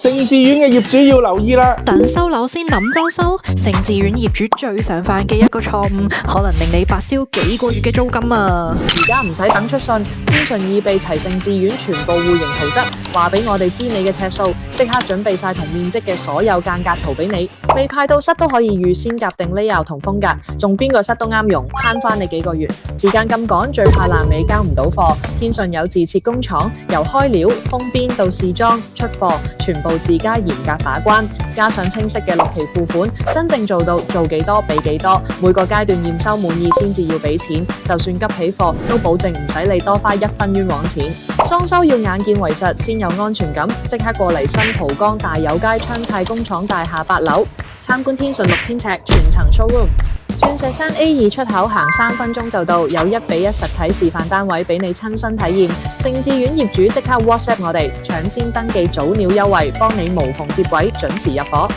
盛智苑嘅業主要留意啦！等收樓先諗裝修，盛智苑業主最常犯嘅一個錯誤，可能令你白燒幾個月嘅租金啊！而家唔使等出信，天順意備齊盛智苑全部戶型圖則，話俾我哋知你嘅尺數，即刻準備晒同面積嘅所有間隔圖俾你。未派到室都可以預先夾定 layout 同風格，仲邊個室都啱用，慳翻你幾個月。時間咁趕，最怕爛尾交唔到貨。天順有自設工廠，由開料、封邊到試裝、出貨，全部自家嚴格把關，加上清晰嘅6期付款，真正做到做幾多俾幾多，每個階段驗收滿意先至要俾錢，就算急起貨都保證唔使你多花1分冤枉錢。裝修要眼見為實，先有安全感，即刻過嚟新蒲崗大有街昌泰工廠大廈8樓，參觀天順6000尺全層 showroom。鑽石山 A2 出口行3分鐘就到，有1:1實體示範單位俾你親身體驗。盛智苑業主即刻 WhatsApp 我哋，搶先登記早鳥優惠，幫你無縫接軌，準時入伙。